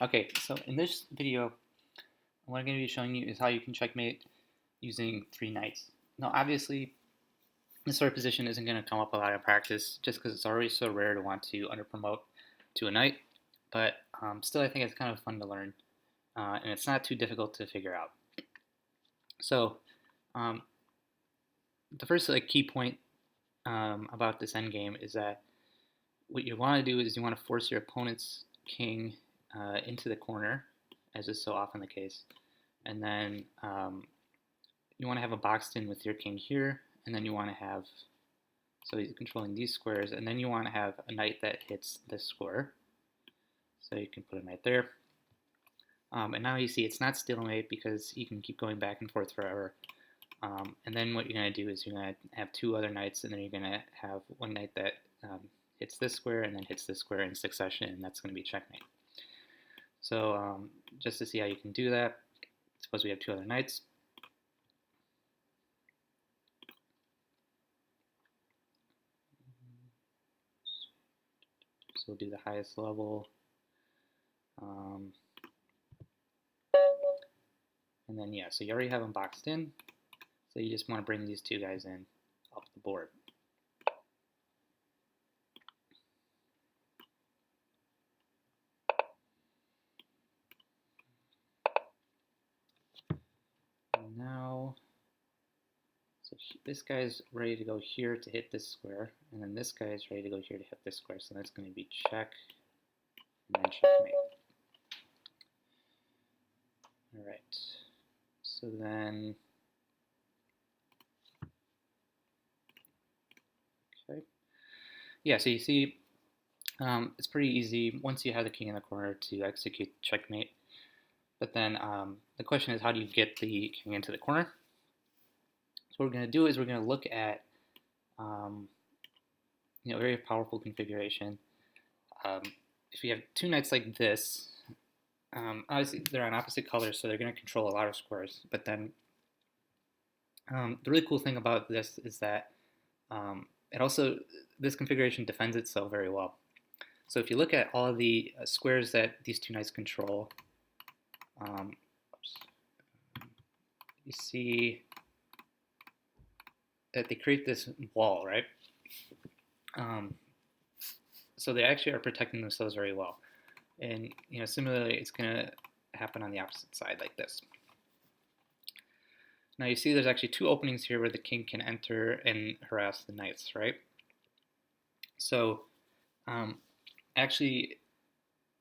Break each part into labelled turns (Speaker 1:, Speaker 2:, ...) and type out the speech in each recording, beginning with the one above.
Speaker 1: Okay, so in this video, what I'm going to be showing you is how you can checkmate using 3 knights. Now, obviously, this sort of position isn't going to come up a lot in practice just because it's already so rare to want to underpromote to a knight, but still I think it's kind of fun to learn, and it's not too difficult to figure out. So um, the first key point about this endgame is that what you want to do is you want to force your opponent's king into the corner, as is so often the case, and then you want to have a boxed in with your king here, and then you want to have, so he's controlling these squares, and then you want to have a knight that hits this square. So you can put a knight there. And now you see it's not stalemate because you can keep going back and forth forever. And then what you're going to do is you're going to have 2 other knights, and then you're going to have one knight that hits this square and then hits this square in succession, and that's going to be checkmate. So just to see how you can do that, suppose we have 2 other knights. So we'll do the highest level. And then, yeah, so you already have them boxed in. So you just want to bring these 2 guys in off the board. And now, so this guy's ready to go here to hit this square, and then this guy is ready to go here to hit this square. So that's going to be check, and then checkmate. All right. So then, okay. Yeah, so you see, it's pretty easy once you have the king in the corner to execute checkmate. But then the question is, how do you get the king into the corner? So what we're going to do is we're going to look at a very powerful configuration. If you have 2 knights like this, obviously they're on opposite colors, so they're going to control a lot of squares. But then the really cool thing about this is that this configuration defends itself very well. So if you look at all of the squares that these 2 knights control, you see that they create this wall, right? So they actually are protecting themselves very well. And similarly, it's going to happen on the opposite side like this. Now you see there's actually 2 openings here where the king can enter and harass the knights, right? So actually,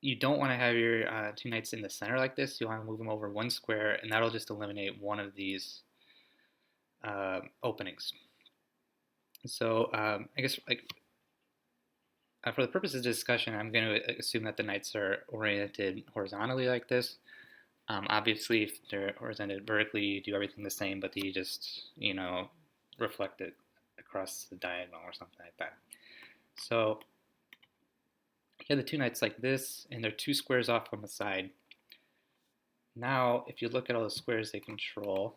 Speaker 1: you don't want to have your 2 knights in the center like this. You want to move them over 1 square, and that'll just eliminate one of these openings. So I guess for the purposes of discussion, I'm going to assume that the knights are oriented horizontally like this. Obviously, if they're oriented vertically, you do everything the same, but you just, reflect it across the diagonal or something like that. So you have the 2 knights like this, and they're 2 squares off on the side. Now, if you look at all the squares they control,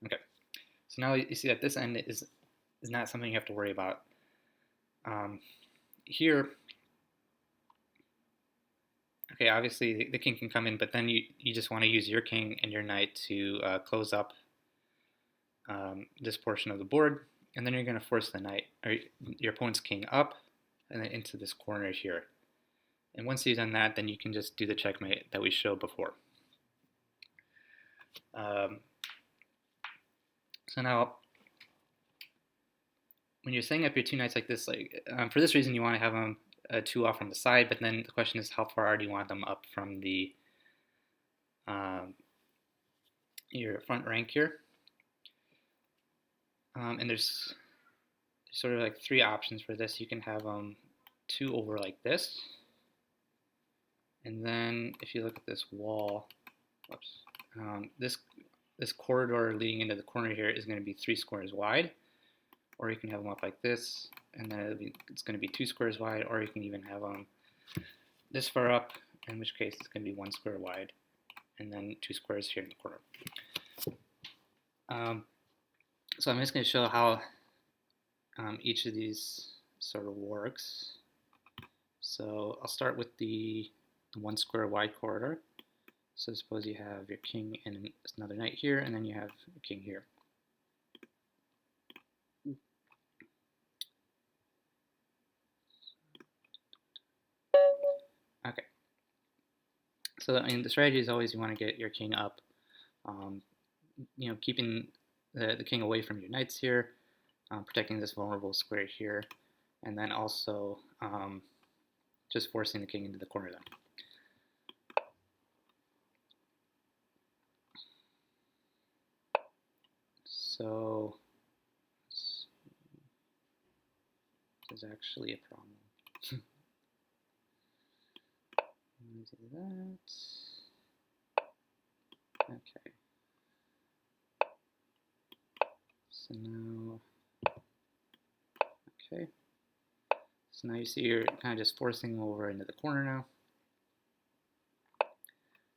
Speaker 1: okay, so now you see that this end is not something you have to worry about. Here, okay, obviously the king can come in, but then you just want to use your king and your knight to close up this portion of the board, and then you're going to force the knight, or your opponent's king up, and then into this corner here. And once you've done that, then you can just do the checkmate that we showed before. So now, when you're setting up your 2 knights like this, for this reason, you want to have them 2 off from the side. But then the question is, how far do you want them up from the your front rank here? And there's sort of like 3 options for this. You can have them 2 over like this, and then if you look at this wall, this corridor leading into the corner here is going to be 3 squares wide. Or you can have them up like this, and then it's going to be 2 squares wide, or you can even have them this far up, in which case it's going to be 1 square wide, and then 2 squares here in the corner. So I'm just going to show how each of these sort of works. So I'll start with the one square wide corridor. So suppose you have your king and another knight here, and then you have a king here. Okay. So the strategy is always you want to get your king up, keeping the king away from your knights here, protecting this vulnerable square here, and then also just forcing the king into the corner then. So there's actually a problem. Do that. Okay. So now, okay. So now you see you're kind of just forcing them over into the corner now.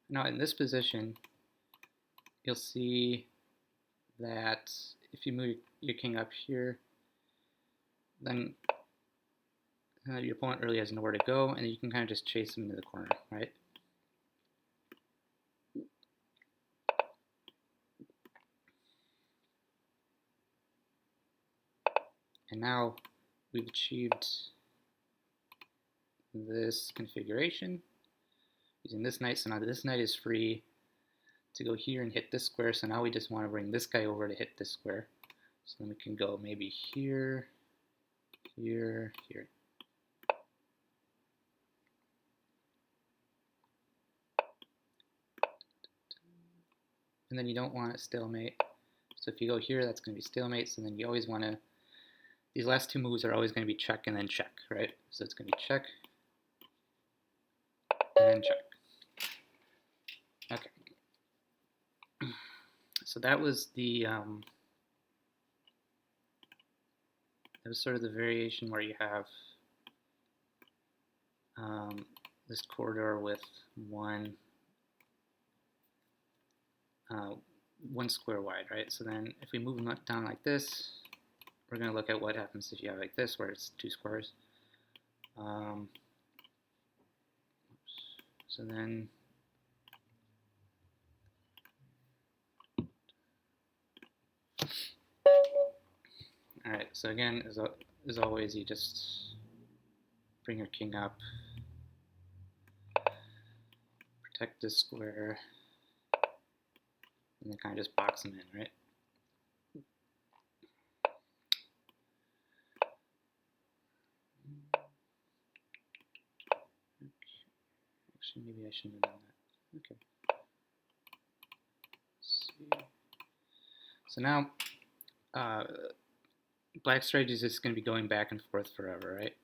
Speaker 1: Now in this position, you'll see that if you move your king up here, then your opponent really has nowhere to go, and you can kind of just chase him into the corner, right? And now we've achieved this configuration using this knight. So now this knight is free to go here and hit this square. So now we just want to bring this guy over to hit this square. So then we can go maybe here, here, here. And then you don't want a stalemate. So if you go here, that's going to be stalemate. So then you always want to, these last two moves are always going to be check and then check, right? So it's going to be check and then check. Okay. So that was sort of the variation where you have this corridor with one square wide, right? So then if we move them down like this, we're going to look at what happens if you have like this, where it's two squares. So then all right, so again, as always, you just bring your king up, protect this square, and then kind of just box them in, right? Actually, maybe I shouldn't have done that. Okay. Let's see. So now, black strategy is just going to be going back and forth forever, right?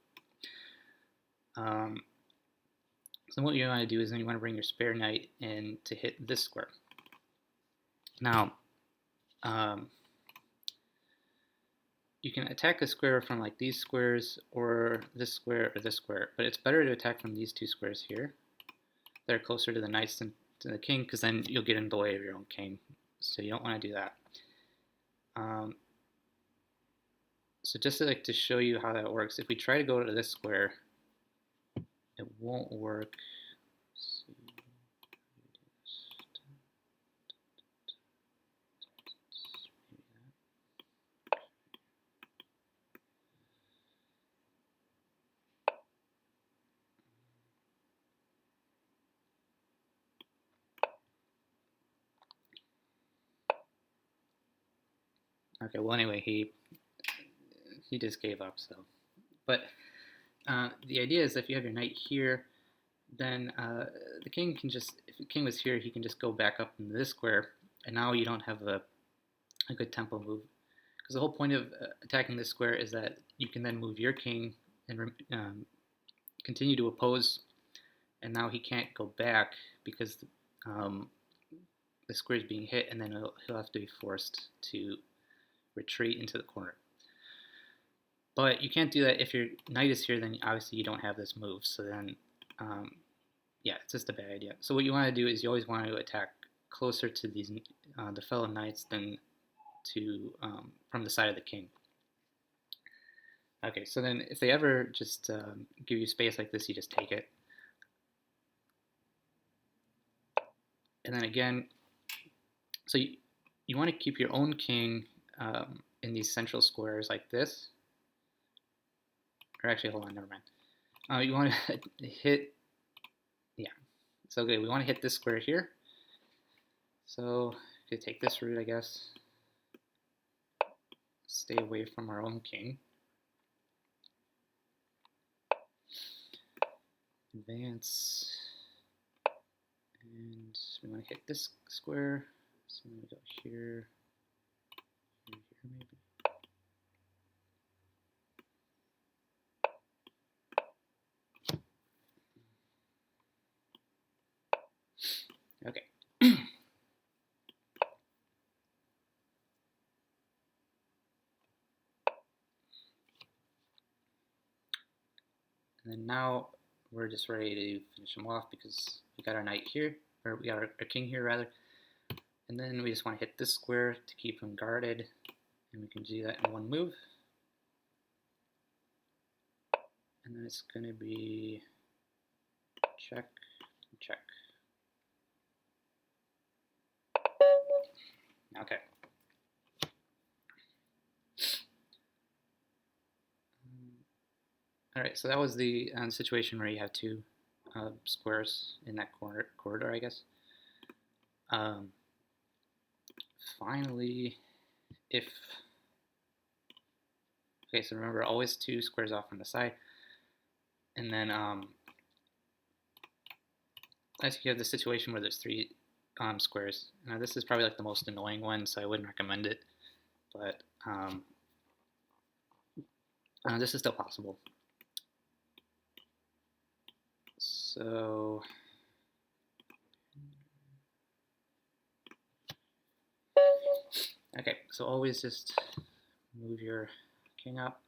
Speaker 1: So what you want to do is then you want to bring your spare knight in to hit this square. Now, you can attack a square from like these squares or this square or this square, but it's better to attack from these two squares here. They're closer to the knights than to the king, because then you'll get in the way of your own king. So you don't want to do that. So just to show you how that works, if we try to go to this square, it won't work. Okay, well anyway, he just gave up. So, but the idea is if you have your knight here, then the king can just, if the king was here, he can just go back up into this square, and now you don't have a good tempo move. Because the whole point of attacking this square is that you can then move your king and continue to oppose, and now he can't go back because the square is being hit, and then he'll have to be forced to retreat into the corner. But you can't do that if your knight is here, then obviously you don't have this move, so then yeah, it's just a bad idea. So what you want to do is you always want to attack closer to these the fellow knights than to from the side of the king. Okay, so then if they ever just give you space like this, you just take it. And then again, so you want to keep your own king in these central squares like this. Or actually, hold on, never mind. You want to hit, yeah. So okay, we want to hit this square here. So if you take this route, I guess, stay away from our own king. Advance, and we want to hit this square. So I'm going to go here, here maybe. Okay. And then now we're just ready to finish them off because we got our knight here, or we got our king here rather. And then we just want to hit this square to keep him guarded, and we can do that in one move. And then it's going to be check, check. Okay. All right, so that was the situation where you have two squares in that corridor, I guess. Finally, if okay, so remember always two squares off on the side, and then as you have the situation where there's three squares. Now this is probably like the most annoying one, so I wouldn't recommend it, but this is still possible. So okay, so always just move your king up.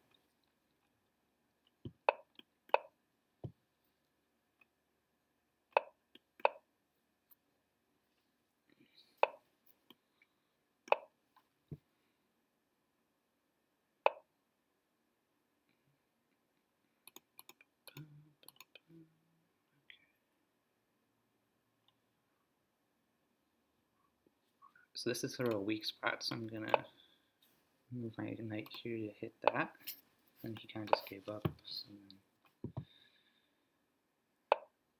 Speaker 1: So this is sort of a weak spot, so I'm gonna move my knight here to hit that. And he kind of just gave up.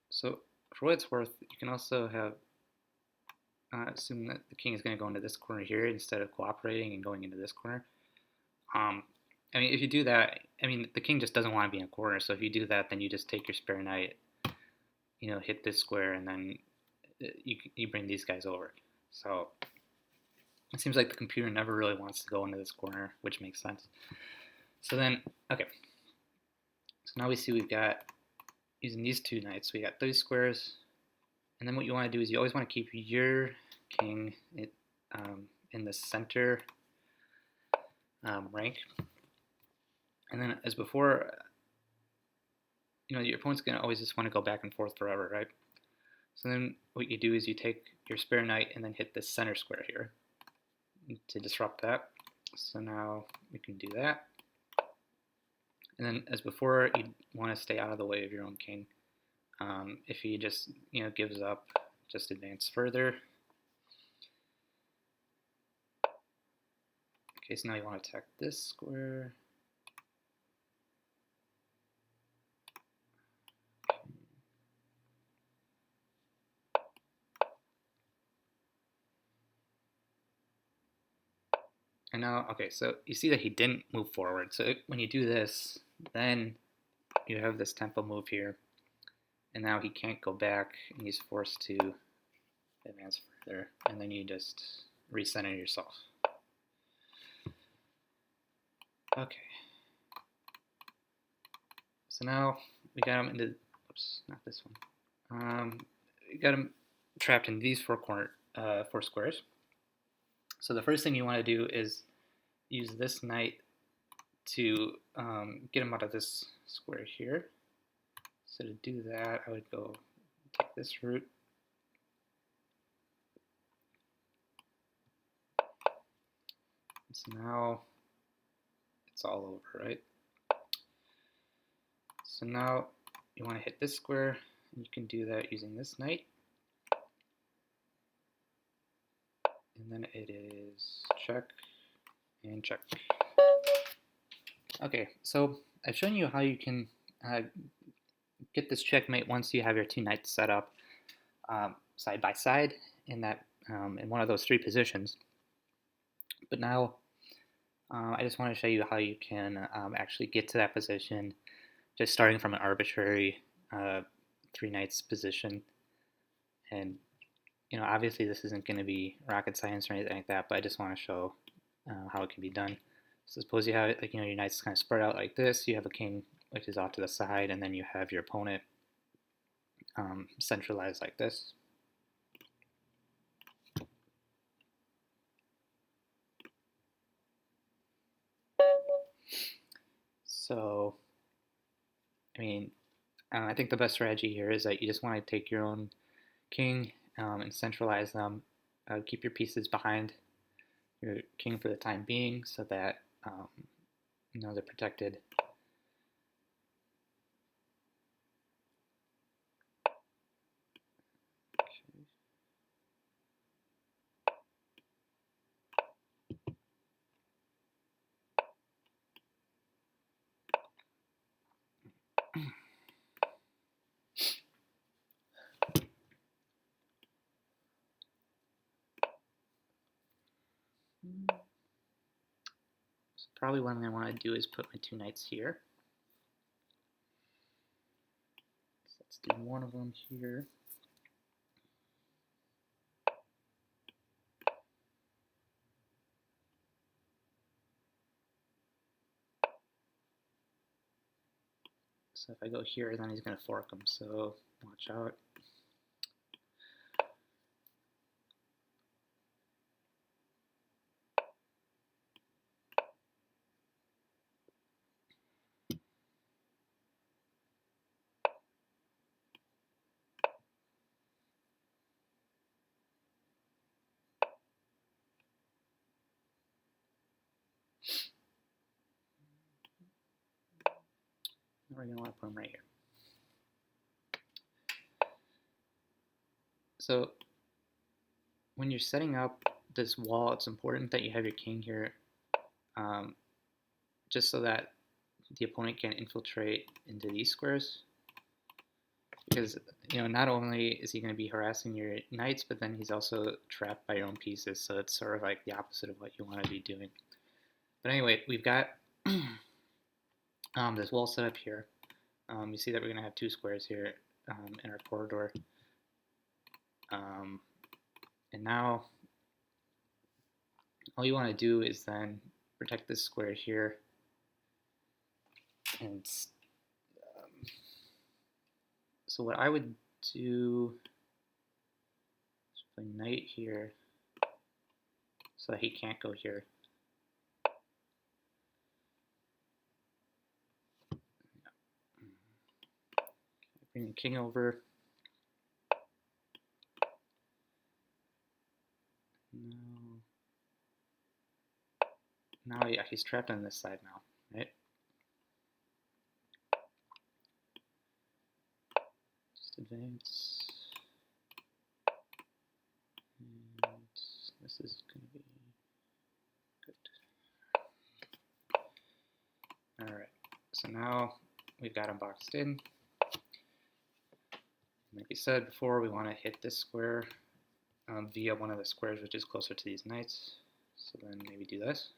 Speaker 1: So for what it's worth, you can also have assume that the king is going to go into this corner here instead of cooperating and going into this corner. I mean, if you do that, I mean, the king just doesn't want to be in a corner. So if you do that, then you just take your spare knight, hit this square, and then you bring these guys over. So it seems like the computer never really wants to go into this corner, which makes sense. So then, okay. So now we see we've got, using these two knights, we got those squares. And then what you want to do is you always want to keep your king in the center rank. And then as before, your opponent's going to always just want to go back and forth forever, right? So then what you do is you take your spare knight and then hit this center square here to disrupt that. So now we can do that. And then as before, you want to stay out of the way of your own king. If he just gives up, just advance further. Okay, so now you want to attack this square. And now, okay, so you see that he didn't move forward. So when you do this, then you have this tempo move here. And now he can't go back, and he's forced to advance further. And then you just recenter yourself. Okay. So now we got him into, oops, not this one. We got him trapped in these four squares. So the first thing you want to do is use this knight to get him out of this square here. So to do that, I would go take this route. So now it's all over, right? So now you want to hit this square, and you can do that using this knight. And then it is check and check. Okay, so I've shown you how you can get this checkmate once you have your two knights set up side by side in that in one of those three positions. But now I just want to show you how you can actually get to that position, just starting from an arbitrary three knights position. And obviously this isn't going to be rocket science or anything like that, but I just want to show how it can be done. So suppose you have your knights kind of spread out like this. You have a king which is off to the side, and then you have your opponent centralized like this. So, I think the best strategy here is that you just want to take your own king and centralize them. Keep your pieces behind your king for the time being, so that they're protected. So probably what I'm going to want to do is put my two knights here. So let's do one of them here. So if I go here, then he's going to fork them, so watch out. We're going to want to put them right here. So when you're setting up this wall, it's important that you have your king here, just so that the opponent can infiltrate into these squares. Because not only is he going to be harassing your knights, but then he's also trapped by your own pieces. So it's sort of like the opposite of what you want to be doing. But anyway, we've got this wall set up here. You see that we're going to have two squares here in our corridor. And now all you want to do is then protect this square here. And so what I would do is put a knight here so that he can't go here. Bring the king over. Now, yeah, he's trapped on this side now, right? Just advance. And this is going to be good. Alright, so now we've got him boxed in. Like we said before, we want to hit this square via one of the squares which is closer to these knights. So then maybe do this.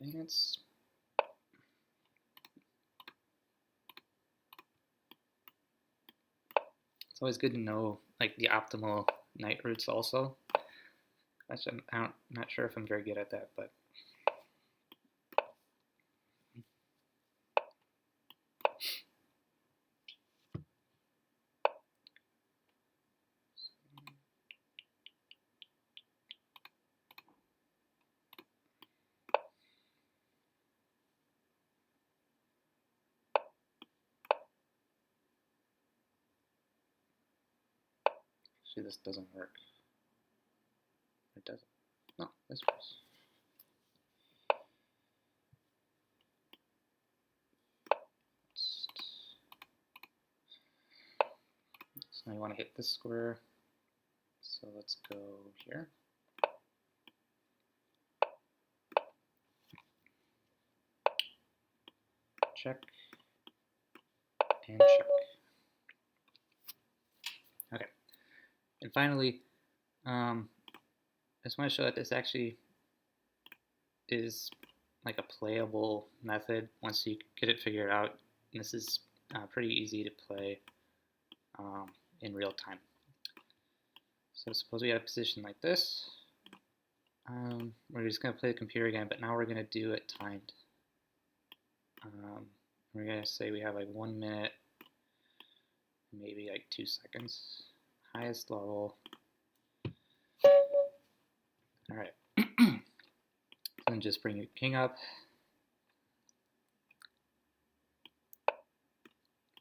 Speaker 1: Advance. It's always good to know like the optimal knight routes also. Actually, I'm not sure if I'm very good at that, but actually this doesn't work. It doesn't. No, this works. So now you want to hit this square. So let's go here. Check and check. Okay. And finally, I just want to show that this actually is like a playable method once you get it figured out. And this is pretty easy to play in real time. So suppose we have a position like this. We're just going to play the computer again, but now we're going to do it timed. We're going to say we have like 1 minute, maybe like 2 seconds. Highest level. All right. Then just bring your king up.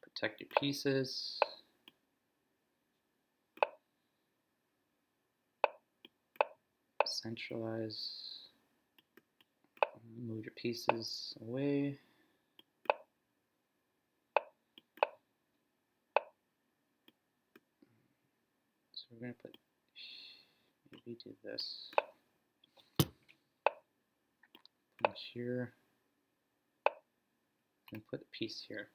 Speaker 1: Protect your pieces. Centralize. Move your pieces away. So we're going to put, maybe do this. Put it here. And put the piece here.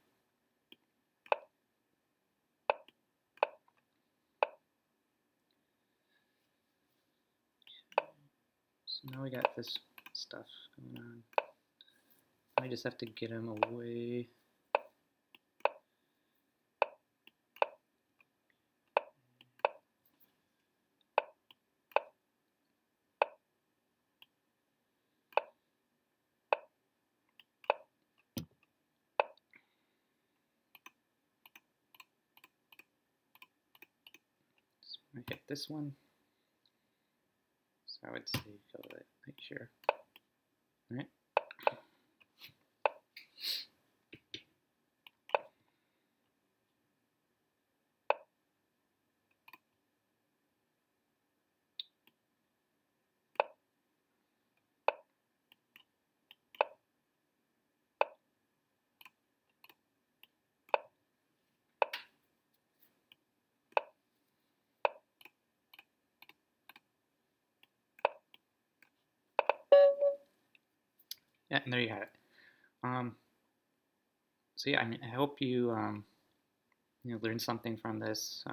Speaker 1: So now we got this stuff going on. I just have to get him away. So I hit this one. So I would say go like here. All right. Yeah, and there you have it. So yeah, I mean, I hope you learn something from this.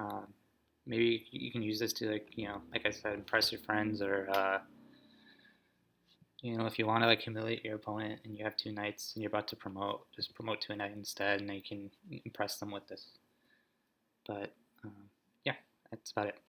Speaker 1: Maybe you can use this to like I said, impress your friends, or if you want to like humiliate your opponent and you have 2 knights and you're about to promote, just promote to a knight instead, and then you can impress them with this. But yeah, that's about it.